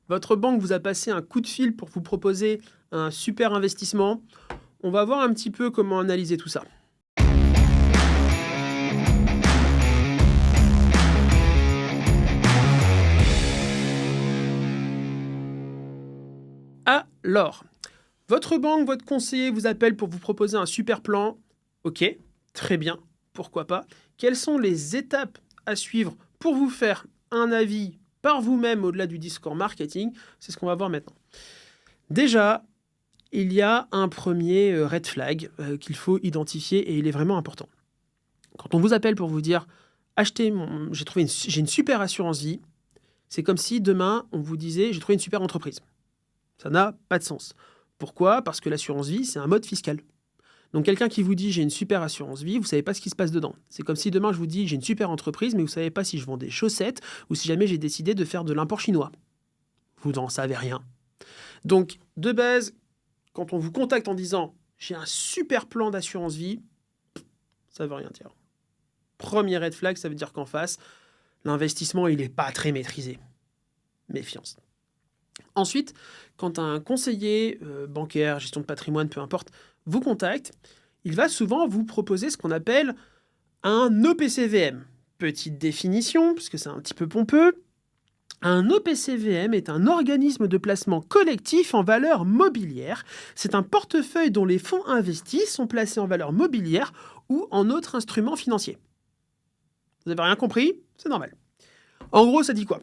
Votre banque vous a passé un coup de fil pour vous proposer un super investissement. On va voir un petit peu comment analyser tout ça. Alors, votre banque, votre conseiller vous appelle pour vous proposer un super plan. Ok, très bien, pourquoi pas. Quelles sont les étapes à suivre pour vous faire un avis par vous-même au-delà du discours marketing? C'est ce qu'on va voir maintenant. Déjà, il y a un premier red flag qu'il faut identifier et il est vraiment important. Quand on vous appelle pour vous dire j'ai une super assurance vie, c'est comme si demain on vous disait j'ai trouvé une super entreprise. Ça n'a pas de sens. Pourquoi? Parce que l'assurance vie, c'est un mode fiscal. Donc quelqu'un qui vous dit j'ai une super assurance vie, vous ne savez pas ce qui se passe dedans. C'est comme si demain je vous dis j'ai une super entreprise, mais vous ne savez pas si je vends des chaussettes ou si jamais j'ai décidé de faire de l'import chinois. Vous n'en savez rien. Donc de base, quand on vous contacte en disant j'ai un super plan d'assurance vie, ça ne veut rien dire. Premier red flag, ça veut dire qu'en face, l'investissement il n'est pas très maîtrisé. Méfiance. Ensuite, quand un conseiller bancaire, gestion de patrimoine, peu importe, vous contacte, il va souvent vous proposer ce qu'on appelle un OPCVM. Petite définition, parce que c'est un petit peu pompeux. Un OPCVM est un organisme de placement collectif en valeur mobilière. C'est un portefeuille dont les fonds investis sont placés en valeur mobilière ou en autre instrument financier. Vous n'avez rien compris? C'est normal. En gros, ça dit quoi?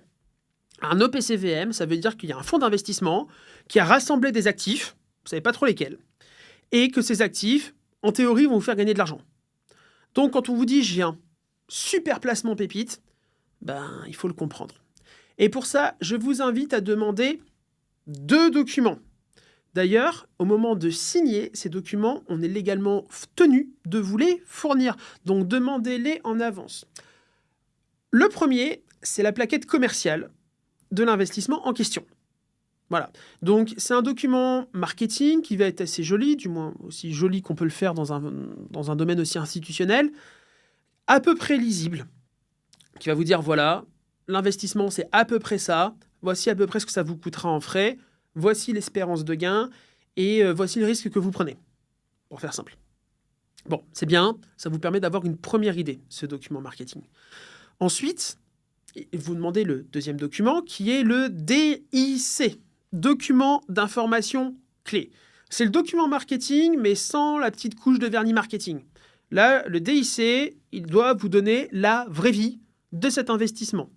Un OPCVM, ça veut dire qu'il y a un fonds d'investissement qui a rassemblé des actifs, vous ne savez pas trop lesquels, et que ces actifs, en théorie, vont vous faire gagner de l'argent. Donc, quand on vous dit « j'ai un super placement pépite », il faut le comprendre. Et pour ça, je vous invite à demander 2 documents. D'ailleurs, au moment de signer ces documents, on est légalement tenu de vous les fournir. Donc, demandez-les en avance. Le premier, c'est la plaquette commerciale de l'investissement en question. Voilà. Donc, c'est un document marketing qui va être assez joli, du moins aussi joli qu'on peut le faire dans un domaine aussi institutionnel, à peu près lisible, qui va vous dire, voilà, l'investissement, c'est à peu près ça, voici à peu près ce que ça vous coûtera en frais, voici l'espérance de gain, et voici le risque que vous prenez, pour faire simple. Bon, c'est bien, ça vous permet d'avoir une première idée, ce document marketing. Ensuite, vous demandez le deuxième document qui est le DIC, document d'information clé. C'est le document marketing, mais sans la petite couche de vernis marketing. Là, le DIC, il doit vous donner la vraie vie de cet investissement.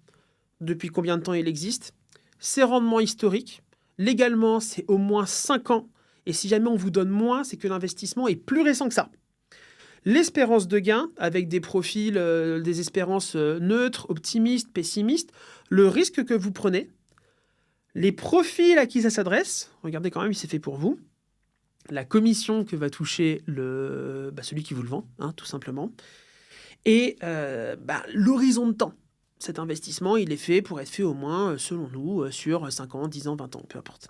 Depuis combien de temps il existe, ses rendements historiques, légalement, c'est au moins 5 ans. Et si jamais on vous donne moins, c'est que l'investissement est plus récent que ça. L'espérance de gain, avec des profils, des espérances neutres, optimistes, pessimistes, le risque que vous prenez, les profils à qui ça s'adresse, regardez quand même, il s'est fait pour vous, la commission que va toucher celui qui vous le vend, tout simplement, et l'horizon de temps. Cet investissement, il est fait pour être fait au moins, selon nous, sur 5 ans, 10 ans, 20 ans, peu importe.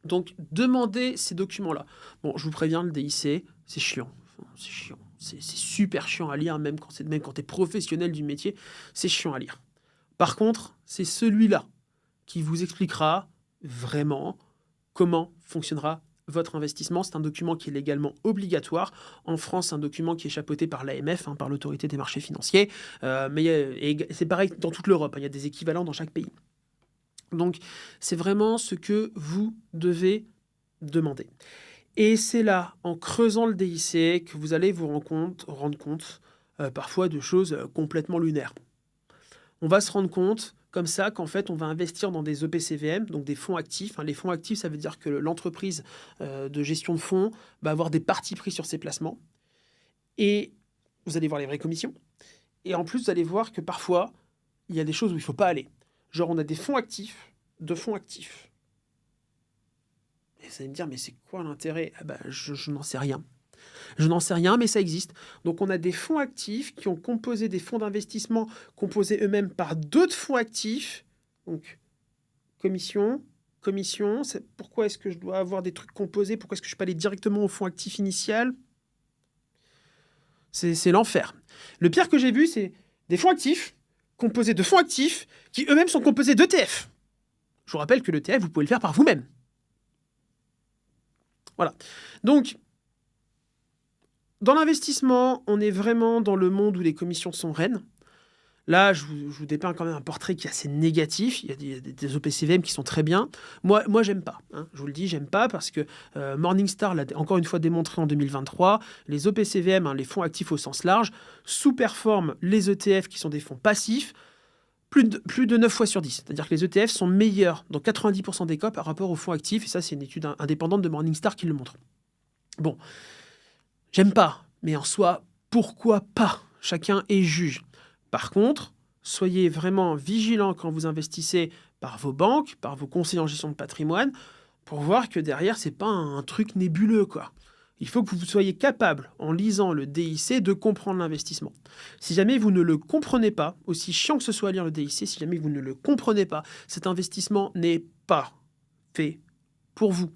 Donc, demandez ces documents-là. Bon, je vous préviens, le DIC, c'est chiant. C'est chiant. C'est super chiant à lire, même quand tu es professionnel du métier, c'est chiant à lire. Par contre, c'est celui-là qui vous expliquera vraiment comment fonctionnera votre investissement. C'est un document qui est légalement obligatoire. En France, c'est un document qui est chapeauté par l'AMF, par l'autorité des marchés financiers. Mais c'est pareil dans toute l'Europe. Il y a des équivalents dans chaque pays. Donc, c'est vraiment ce que vous devez demander. Et c'est là, en creusant le DIC, que vous allez vous rendre compte parfois de choses complètement lunaires. On va se rendre compte, comme ça, qu'en fait, on va investir dans des EPCVM, donc des fonds actifs. Les fonds actifs, ça veut dire que l'entreprise de gestion de fonds va avoir des partis pris sur ses placements. Et vous allez voir les vraies commissions. Et en plus, vous allez voir que parfois, il y a des choses où il ne faut pas aller. Genre, on a des fonds actifs, de fonds actifs. Et vous allez me dire, mais c'est quoi l'intérêt? Je n'en sais rien. Je n'en sais rien, mais ça existe. Donc, on a des fonds actifs qui ont composé des fonds d'investissement composés eux-mêmes par d'autres fonds actifs. Donc, commission. Pourquoi est-ce que je dois avoir des trucs composés? Pourquoi est-ce que je peux aller directement au fonds actif initial? C'est l'enfer. Le pire que j'ai vu, c'est des fonds actifs composés de fonds actifs qui eux-mêmes sont composés d'ETF. Je vous rappelle que l'ETF, vous pouvez le faire par vous-même. Voilà. Donc, dans l'investissement, on est vraiment dans le monde où les commissions sont reines. Là, je vous dépeins quand même un portrait qui est assez négatif. Il y a des OPCVM qui sont très bien. Moi j'aime pas. Hein. Je vous le dis, j'aime pas parce que Morningstar l'a encore une fois démontré en 2023. Les OPCVM, hein, les fonds actifs au sens large, sous-performent les ETF qui sont des fonds passifs plus de 9 fois sur 10. C'est-à-dire que les ETF sont meilleurs dans 90% des cas par rapport aux fonds actifs. Et ça, c'est une étude indépendante de Morningstar qui le montre. Bon, j'aime pas. Mais en soi, pourquoi pas? Chacun est juge. Par contre, soyez vraiment vigilants quand vous investissez par vos banques, par vos conseillers en gestion de patrimoine, pour voir que derrière, c'est pas un truc nébuleux, quoi. Il faut que vous soyez capable, en lisant le DIC, de comprendre l'investissement. Si jamais vous ne le comprenez pas, aussi chiant que ce soit à lire le DIC, si jamais vous ne le comprenez pas, cet investissement n'est pas fait pour vous.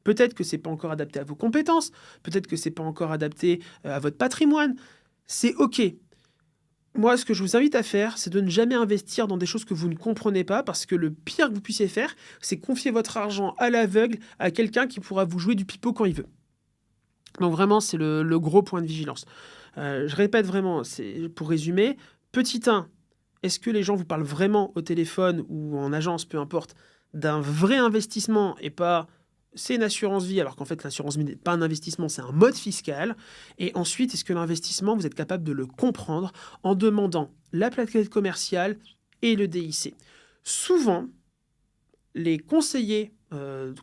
Peut-être que c'est pas encore adapté à vos compétences, peut-être que c'est pas encore adapté à votre patrimoine. C'est OK. Moi, ce que je vous invite à faire, c'est de ne jamais investir dans des choses que vous ne comprenez pas, parce que le pire que vous puissiez faire, c'est confier votre argent à l'aveugle à quelqu'un qui pourra vous jouer du pipeau quand il veut. Donc vraiment, c'est le gros point de vigilance. Je répète vraiment, c'est pour résumer. Petit 1, est-ce que les gens vous parlent vraiment au téléphone ou en agence, peu importe, d'un vrai investissement et pas c'est une assurance vie, alors qu'en fait l'assurance vie n'est pas un investissement, c'est un mode fiscal. Et ensuite, est-ce que l'investissement, vous êtes capable de le comprendre en demandant la plaquette commerciale et le DIC. Souvent, les conseillers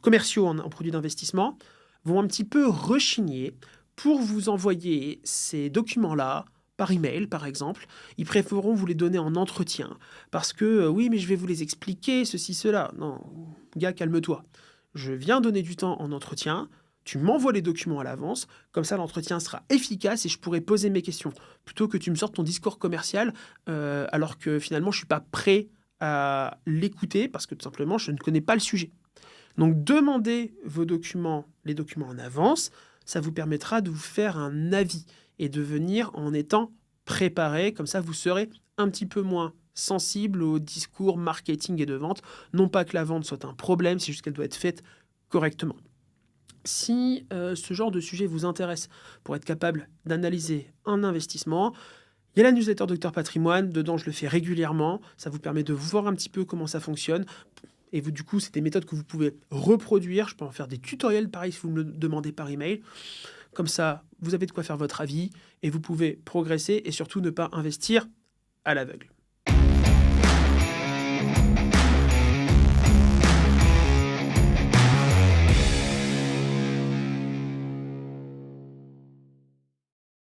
commerciaux en produits d'investissement vont un petit peu rechigner pour vous envoyer ces documents-là par email, par exemple. Ils préféreront vous les donner en entretien parce que oui, mais je vais vous les expliquer, ceci, cela. Non, gars, calme-toi. Je viens donner du temps en entretien, tu m'envoies les documents à l'avance, comme ça l'entretien sera efficace et je pourrai poser mes questions, plutôt que tu me sortes ton discours commercial alors que finalement je ne suis pas prêt à l'écouter parce que tout simplement je ne connais pas le sujet. Donc demandez vos documents, les documents en avance, ça vous permettra de vous faire un avis et de venir en étant préparé, comme ça vous serez un petit peu moins sensible au discours marketing et de vente. Non pas que la vente soit un problème, c'est juste qu'elle doit être faite correctement. Si ce genre de sujet vous intéresse pour être capable d'analyser un investissement, il y a la newsletter Docteur Patrimoine, dedans je le fais régulièrement, ça vous permet de voir un petit peu comment ça fonctionne. Et vous, du coup, c'est des méthodes que vous pouvez reproduire. Je peux en faire des tutoriels, pareil, si vous me le demandez par email. Comme ça, vous avez de quoi faire votre avis et vous pouvez progresser et surtout ne pas investir à l'aveugle.